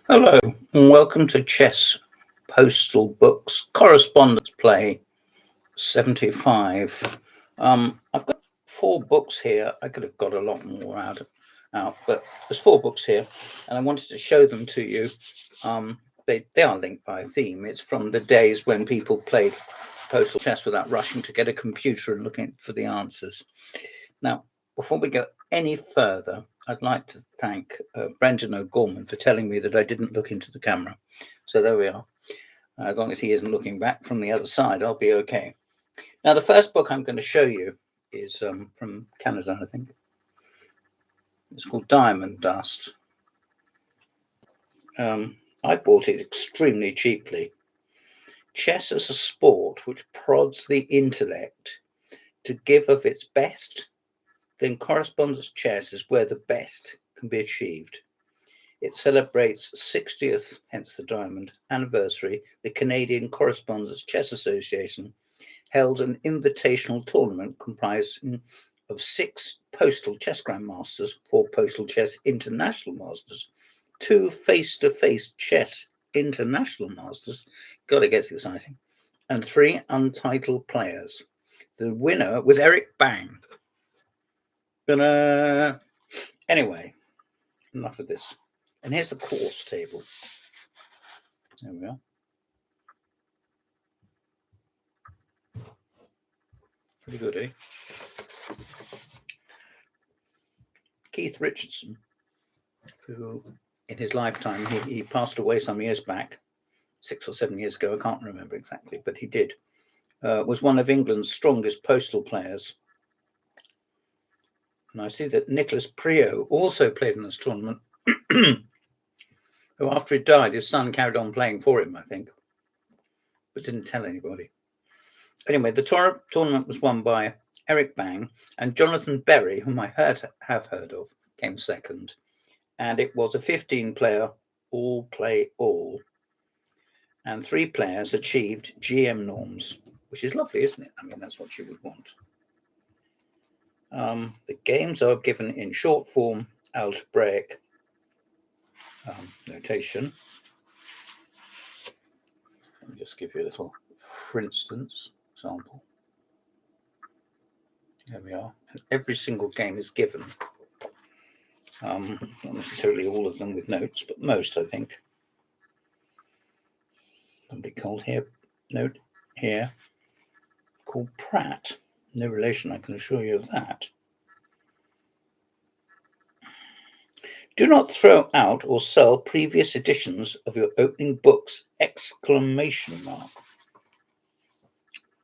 Hello, and welcome to Chess Postal Books Correspondence Play 75. I've got 4 books here. I could have got a lot more out, but there's 4 books here, and I wanted to show them to you. They are linked by a theme. It's from the days when people played postal chess without rushing to get a computer and looking for the answers. Now, before we go any further, I'd like to thank Brendan O'Gorman for telling me that I didn't look into the camera. So there we are. As long as he isn't looking back from the other side, I'll be okay. Now, the first book I'm going to show you is from Canada, I think. It's called Diamond Dust. I bought it extremely cheaply. Chess is a sport which prods the intellect to give of its best, then correspondence chess is where the best can be achieved. It celebrates 60th, hence the diamond, anniversary. The Canadian Correspondence Chess Association held an invitational tournament comprising of 6 postal chess grandmasters, 4 postal chess international masters, 2 face-to-face chess international masters, gotta get exciting, and 3 untitled players. The winner was Eric Bang. Anyway, enough of this. And here's the course table. There we are. Pretty good, eh? Keith Richardson, who in his lifetime, he passed away some years back, 6 or 7 years ago, I can't remember exactly, but he did, was one of England's strongest postal players. And I see that Nicholas Prio also played in this tournament, who after he died, his son carried on playing for him, I think, but didn't tell anybody. Anyway, the tournament was won by Eric Bang and Jonathan Berry, whom I have heard of, came second. And it was a 15-player all play all. And 3 players achieved GM norms, which is lovely, isn't it? I mean, that's what you would want. The games are given in short form algebraic notation. Let me just give you a little, for instance, example. There we are. And every single game is given. Not necessarily all of them with notes, but most, I think. Somebody called here, note here, called Pratt. No relation, I can assure you of that. Do not throw out or sell previous editions of your opening books! Exclamation mark.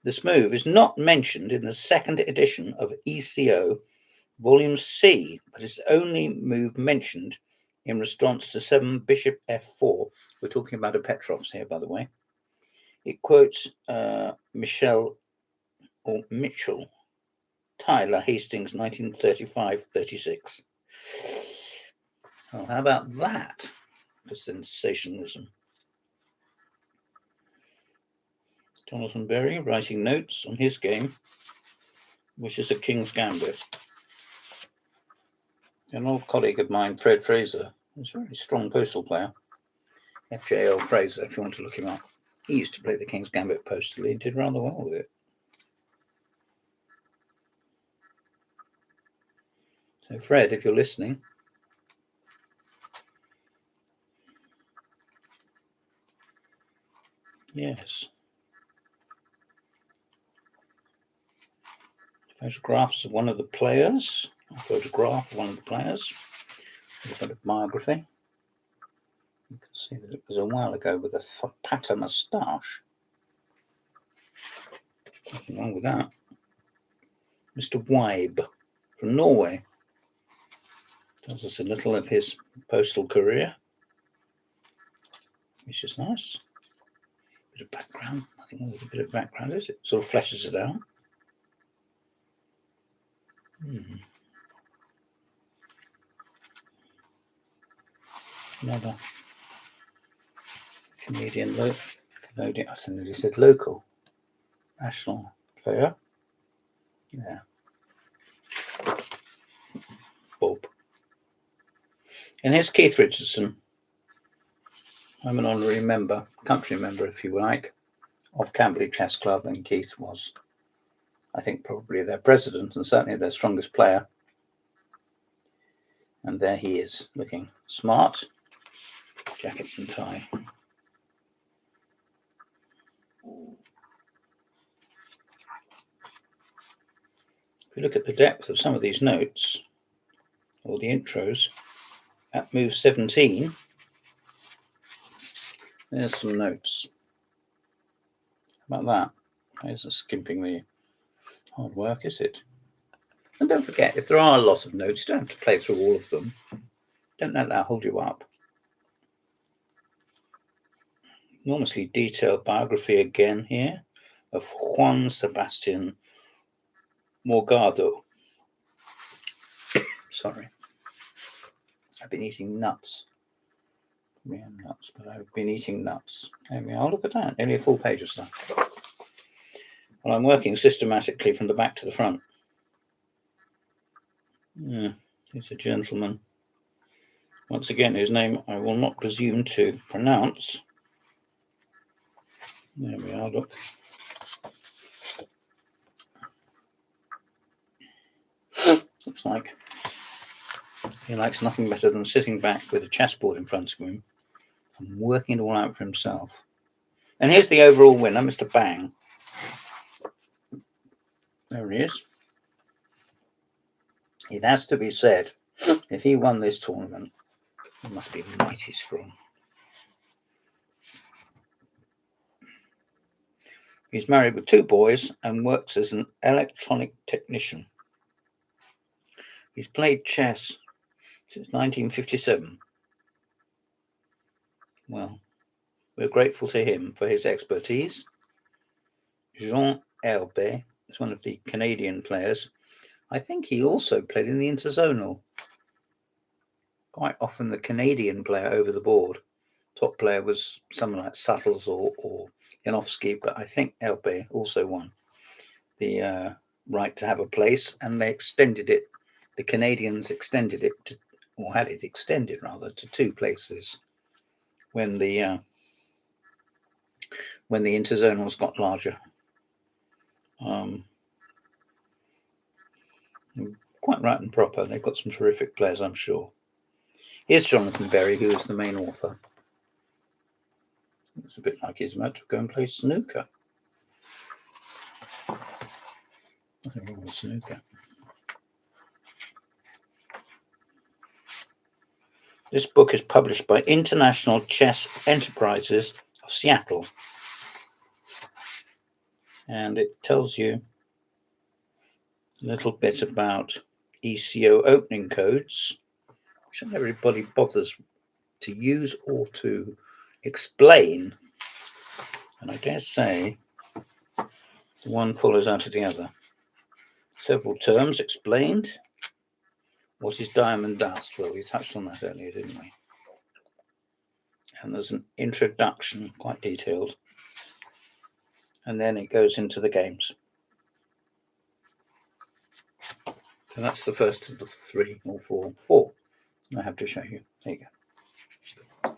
This move is not mentioned in the 2nd edition of ECO Volume C, but it's only move mentioned in response to 7 Bishop F4. We're talking about a Petrov's here, by the way. It quotes Mitchell Tyler Hastings, 1935-36. Well, how about that for sensationalism? Jonathan Berry writing notes on his game, which is a King's Gambit. An old colleague of mine, Fred Fraser, was a very strong postal player. FJL Fraser, if you want to look him up. He used to play the King's Gambit postally and did rather well with it. So Fred, if you're listening, yes. Photographs of one of the players. A photograph of one of the players. A bit of biography. You can see that it was a while ago with a Zapata moustache. Nothing wrong with that. Mr. Weib from Norway. Tells us a little of his postal career, which is nice. Bit of background. Nothing wrong with a bit of background, is it? Sort of fleshes it out. Another Canadian, I nearly said local, national player. Yeah. Bob. And here's Keith Richardson. I'm an honorary member, country member, if you like, of Camberley Chess Club, and Keith was, I think, probably their president and certainly their strongest player. And there he is, looking smart, jacket and tie. If you look at the depth of some of these notes, or the intros, at move 17, there's some notes. How about that? There's a skimping the hard work, is it? And don't forget, if there are a lot of notes, you don't have to play through all of them. Don't let that hold you up. Enormously detailed biography again here of Juan Sebastian Morgado. Sorry. I've been eating nuts. Yeah, nuts, but I've been eating nuts. There we are. Look at that. Nearly a full page of stuff. Well, I'm working systematically from the back to the front. He's a gentleman. Once again, his name I will not presume to pronounce. There we are, look. Looks like he likes nothing better than sitting back with a chessboard in front of him and working it all out for himself. And here's the overall winner, Mr. Bang. There he is. It has to be said, if he won this tournament, he must be mighty strong. He's married with 2 boys and works as an electronic technician. He's played chess since 1957. Well, we're grateful to him for his expertise. Jean Herbe is one of the Canadian players. I think he also played in the interzonal. Quite often the Canadian player over the board. Top player was someone like Suttles or Janowski, but I think Herbe also won the right to have a place, and they extended it. The Canadians extended it to, or had it extended rather, to 2 places when the interzonals got larger. Quite right and proper. They've got some terrific players, I'm sure. Here's Jonathan Berry, who is the main author. It's a bit like he's about to go and play snooker. Nothing wrong with snooker. This book is published by International Chess Enterprises of Seattle. And it tells you a little bit about ECO opening codes, which not everybody bothers to use or to explain. And I dare say one follows out of the other. Several terms explained. What is diamond dust? Well, we touched on that earlier, didn't we? And there's an introduction, quite detailed. And then it goes into the games. So that's the first of the 3 or 4 I have to show you. There you go.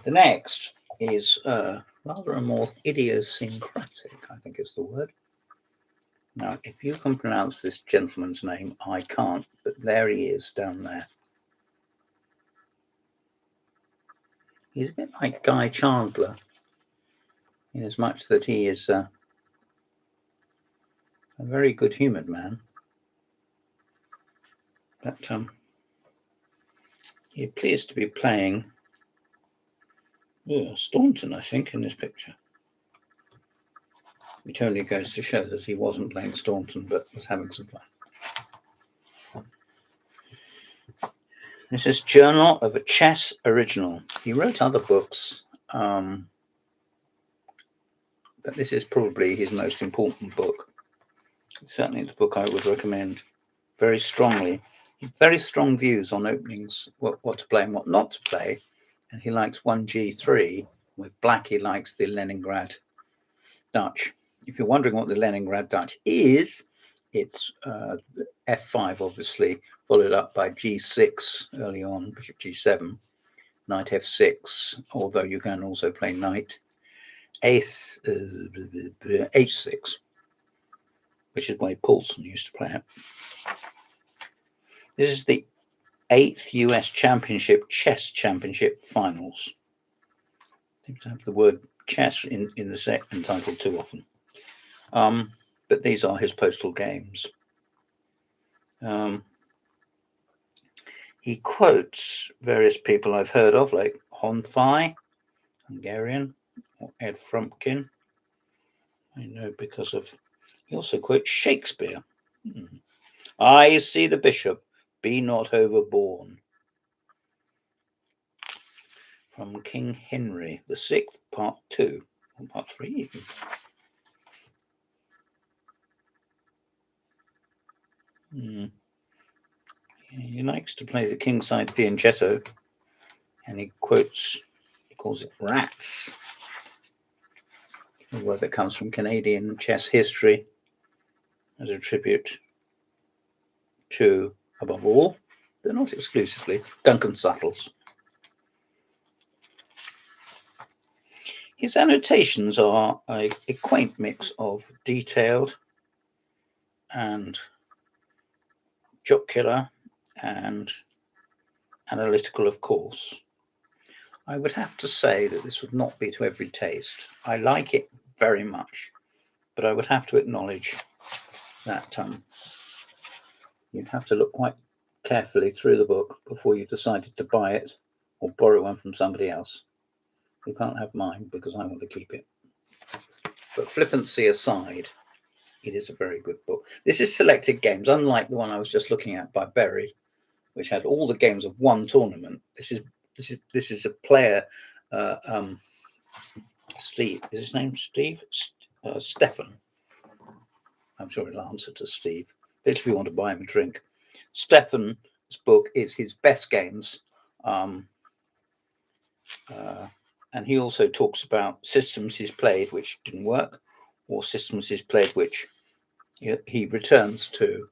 The next is rather a more idiosyncratic, I think is the word. Now, if you can pronounce this gentleman's name, I can't, but there he is down there. He's a bit like Guy Chandler, in as much that he is a very good-humoured man. But he appears to be playing Staunton, I think, in this picture. Which only goes to show that he wasn't playing Staunton, but was having some fun. This is Journal of a Chess Original. He wrote other books, but this is probably his most important book. It's certainly the book I would recommend very strongly. Very strong views on openings, what to play and what not to play. And he likes 1G3. With black, he likes the Leningrad Dutch. If you're wondering what the Leningrad Dutch is, it's F5, obviously, followed up by G6 early on, Bishop G7, knight f6, although you can also play knight h6, which is the way Paulson used to play it. This is the 8th US Championship Chess Championship Finals. Seems to have the word chess in the second title too often. But these are his postal games. He quotes various people I've heard of, like Honfai, Hungarian, or Ed Frumpkin. I know because of, he also quotes Shakespeare. I see the bishop, be not overborne. From King Henry VI, Part 2, or Part 3 even. He likes to play the kingside fianchetto, and he calls it rats, a word that comes from Canadian chess history as a tribute to, above all, but not exclusively, Duncan Suttles. His annotations are a quaint mix of detailed and jocular and analytical, of course. I would have to say that this would not be to every taste. I like it very much, but I would have to acknowledge that you'd have to look quite carefully through the book before you decided to buy it or borrow one from somebody else. You can't have mine because I want to keep it. But flippancy aside, it is a very good book. This is selected games, unlike the one I was just looking at by Berry, which had all the games of one tournament. This is a player, Steve. Is his name Steve? Stefan. I'm sure he'll answer to Steve. But if you want to buy him a drink, Stefan's book is his best games. And he also talks about systems he's played which didn't work, or systems he's played which he returns to,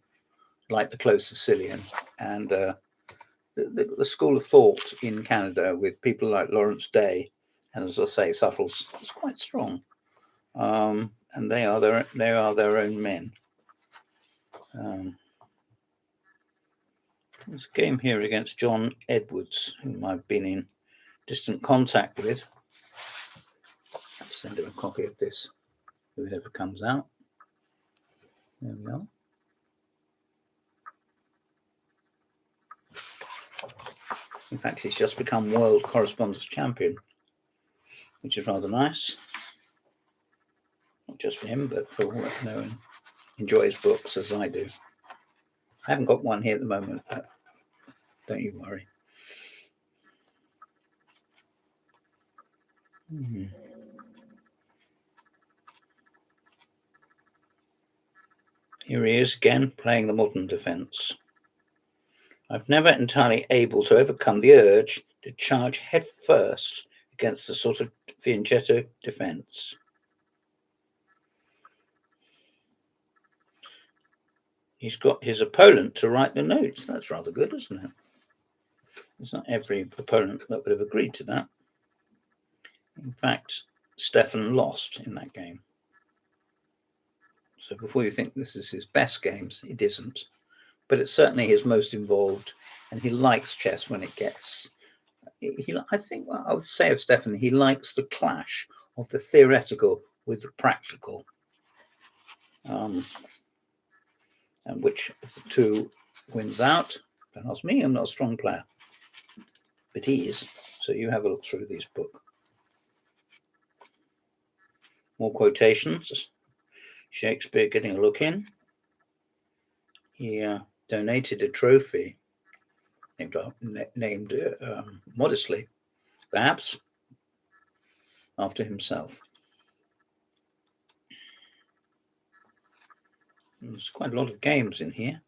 like the Close Sicilian, and the school of thought in Canada with people like Lawrence Day and, as I say, Suttles is quite strong, and they are their own men. There's a game here against John Edwards, whom I've been in distant contact with. I'll send him a copy of this if it ever comes out. There we are. In fact, he's just become World Correspondence Champion, which is rather nice. Not just for him, but for all that know and enjoy his books as I do. I haven't got one here at the moment, but don't you worry. Here he is again, playing the modern defense. I've never entirely able to overcome the urge to charge head first against the sort of fianchetto defense. He's got his opponent to write the notes. That's rather good, isn't it? It's not every opponent that would have agreed to that. In fact, Stefan lost in that game. So before you think this is his best games, it isn't. But it's certainly his most involved, and he likes chess when it gets... I think what I would say of Stefan, he likes the clash of the theoretical with the practical. And which of the two wins out? Don't ask me, I'm not a strong player. But he is. So you have a look through this book. More quotations. Shakespeare getting a look in. He donated a trophy named modestly, perhaps, after himself. There's quite a lot of games in here.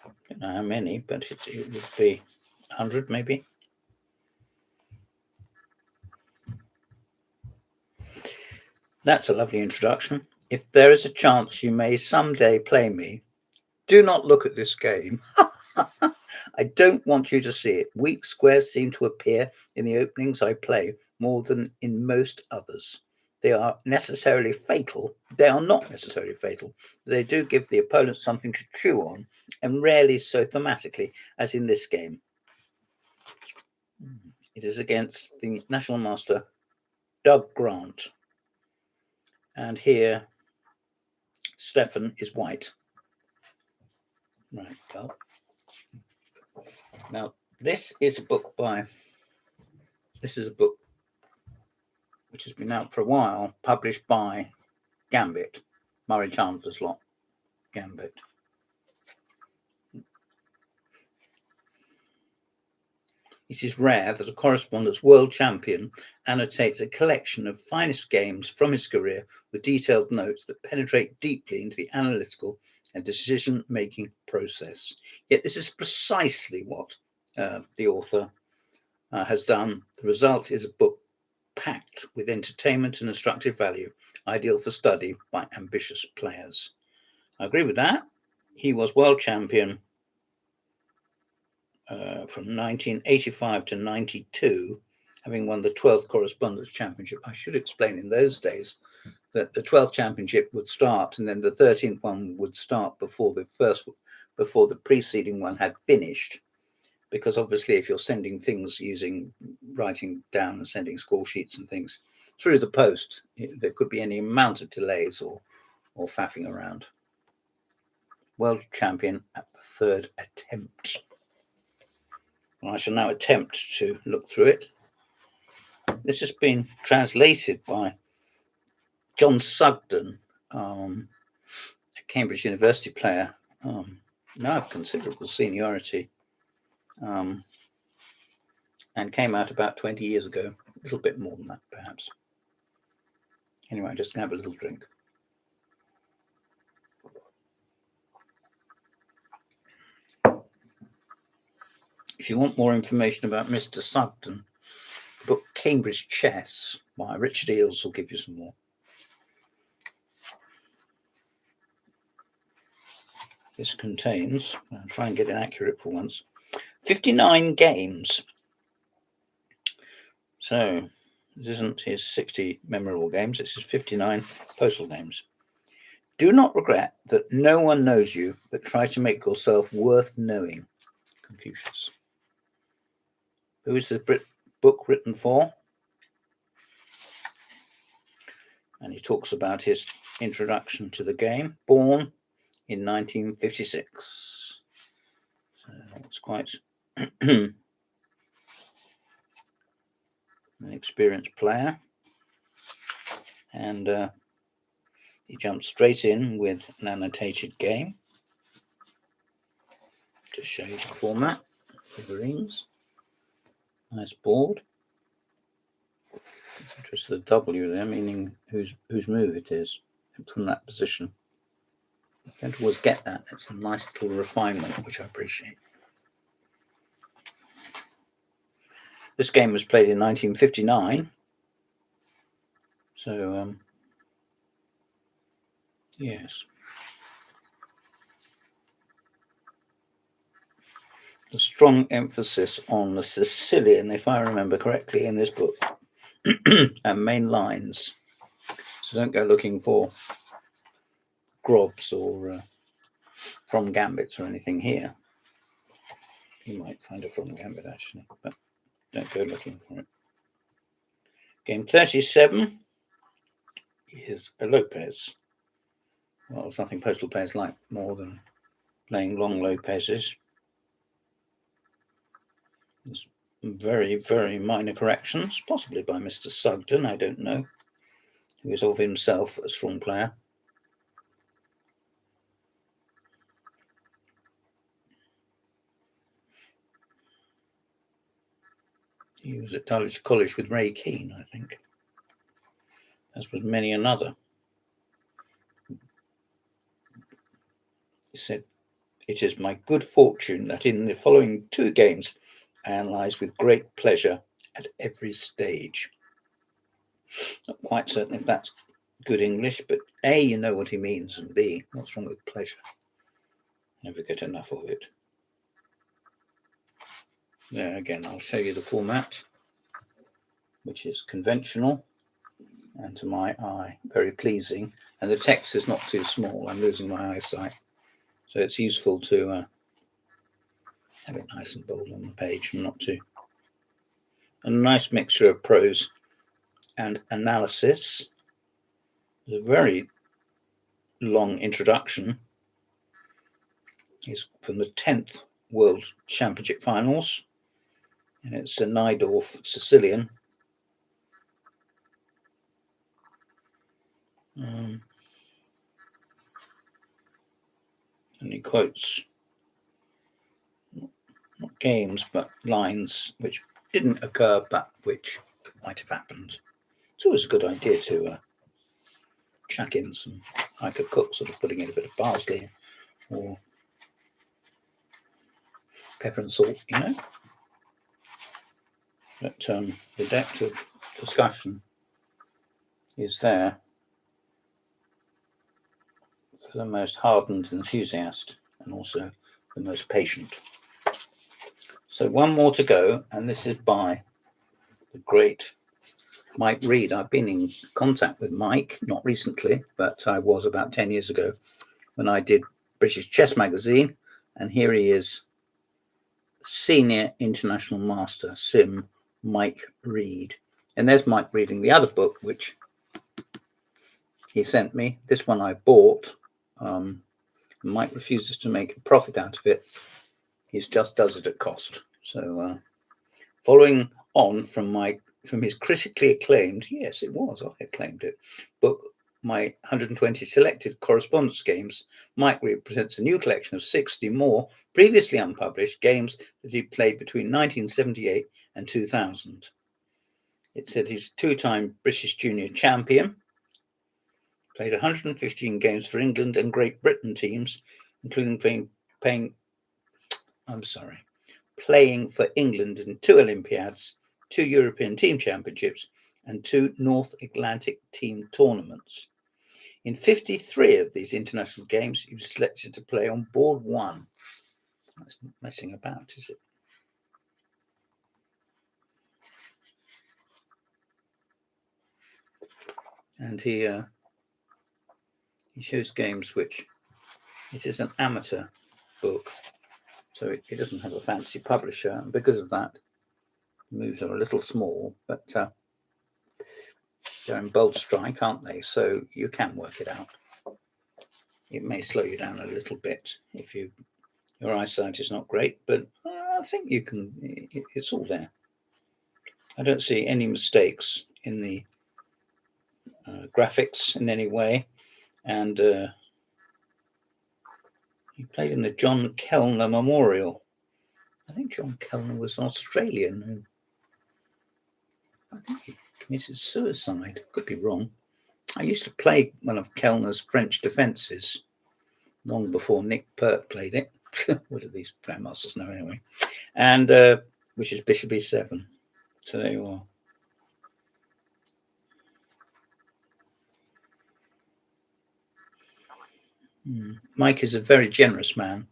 I don't know how many, but it would be 100 maybe. That's a lovely introduction. If there is a chance you may someday play me, do not look at this game. I don't want you to see it. Weak squares seem to appear in the openings I play more than in most others. They are necessarily fatal. They are not necessarily fatal. They do give the opponent something to chew on, and rarely so thematically as in this game. It is against the National Master Doug Grant. And here, Stefan is white. Right, well. Now, this is a book which has been out for a while, published by Gambit, Murray Chandler's lot, Gambit. It is rare that a Correspondence world champion annotates a collection of finest games from his career with detailed notes that penetrate deeply into the analytical and decision-making process. Yet this is precisely what the author has done. The result is a book packed with entertainment and instructive value, ideal for study by ambitious players. I agree with that. He was world champion from 1985 to 92, having won the 12th Correspondence Championship. I should explain in those days that the 12th Championship would start, and then the 13th one would start before the preceding one had finished. Because obviously, if you're sending things writing down and sending score sheets and things through the post, there could be any amount of delays or faffing around. World champion at the third attempt. Well, I shall now attempt to look through it. This has been translated by John Sugden, a Cambridge University player, now of considerable seniority, and came out about 20 years ago, a little bit more than that, perhaps. Anyway, I'm just going to have a little drink. If you want more information about Mr. Sugden, the book Cambridge Chess by Richard Eales will give you some more. This contains, I'll try and get it accurate for once, 59 games. So this isn't his 60 memorable games, this is 59 postal games. Do not regret that no one knows you, but try to make yourself worth knowing. Confucius. Who is the book written for? And he talks about his introduction to the game, born in 1956. So it's quite an experienced player. And he jumped straight in with an annotated game to show you the format. Figurines. Nice board. Just the W there, meaning whose move it is from that position. You don't always get that. It's a nice little refinement, which I appreciate. This game was played in 1959. So, yes. A strong emphasis on the Sicilian, if I remember correctly, in this book, and main lines. So don't go looking for grobs or from gambits or anything here. You might find it from gambit actually, but don't go looking for it. Game 37 is a Lopez. Well, there's nothing postal players like more than playing long Lopezes. There's very, very minor corrections, possibly by Mr. Sugden, I don't know, who is of himself a strong player. He was at Dulwich College with Ray Keane, I think, as was many another. He said, "It is my good fortune that in the following 2 games I analyse with great pleasure at every stage." Not quite certain if that's good English, but A, you know what he means, and B, what's wrong with pleasure? Never get enough of it. There again, I'll show you the format, which is conventional and to my eye very pleasing. And the text is not too small. I'm losing my eyesight, so it's useful to have it nice and bold on the page and not too. A nice mixture of prose and analysis. There's a very long introduction. It's from the 10th World Championship Finals, and it's a Najdorf Sicilian. And he quotes not games but lines which didn't occur but which might have happened. It's always a good idea to chuck in some, like a cook, sort of putting in a bit of parsley or pepper and salt, you know. But the depth of discussion is there for the most hardened enthusiast and also the most patient. So one more to go, and this is by the great Mike Reed. I've been in contact with Mike, not recently, but I was about 10 years ago when I did British Chess Magazine, and here he is, Senior International Master Sim Mike Reed. And there's Mike reading the other book, which he sent me. This one I bought. Mike refuses to make a profit out of it. He just does it at cost. So following on from his critically acclaimed, yes, it was, I acclaimed it, book, my 120 selected correspondence games, Mike represents a new collection of 60 more previously unpublished games that he played between 1978 and 2000. It said he's a two-time British junior champion, played 115 games for England and Great Britain teams, including playing for England in 2 Olympiads, 2 European team championships, and 2 North Atlantic team tournaments. In 53 of these international games, he was selected to play on board 1. That's not messing about, is it? And he shows games which, it is an amateur book, so it doesn't have a fancy publisher, and because of that, the moves are a little small, but they're in bold strike, aren't they? So you can work it out. It may slow you down a little bit if your eyesight is not great, but I think you can. It's all there. I don't see any mistakes in the graphics in any way, and he played in the John Kellner Memorial. I think John Kellner was an Australian. I think he committed suicide. Could be wrong. I used to play one of Kellner's French defences long before Nick Pert played it. What do these grandmasters know anyway? And which is Bishop E7. So there you are. Mike is a very generous man,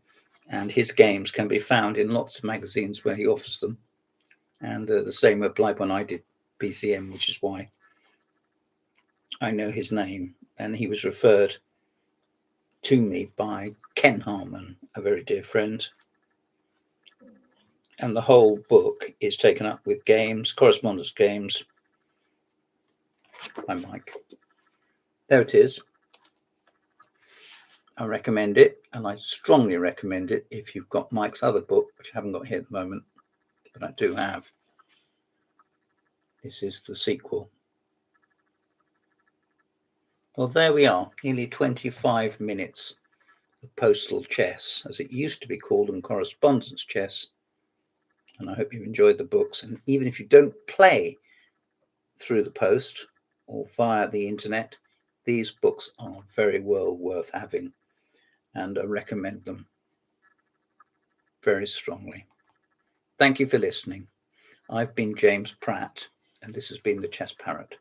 and his games can be found in lots of magazines where he offers them. And the same applied when I did BCM, which is why I know his name. And he was referred to me by Ken Harmon, a very dear friend. And the whole book is taken up with games, correspondence games by Mike. There it is. I recommend it, and I strongly recommend it if you've got Mike's other book, which I haven't got here at the moment, but I do have. This is the sequel. Well, there we are, nearly 25 minutes of postal chess, as it used to be called, and correspondence chess. And I hope you've enjoyed the books. And even if you don't play through the post or via the internet, these books are very well worth having, and I recommend them very strongly. Thank you for listening. I've been James Pratt, and this has been the Chess Parrot.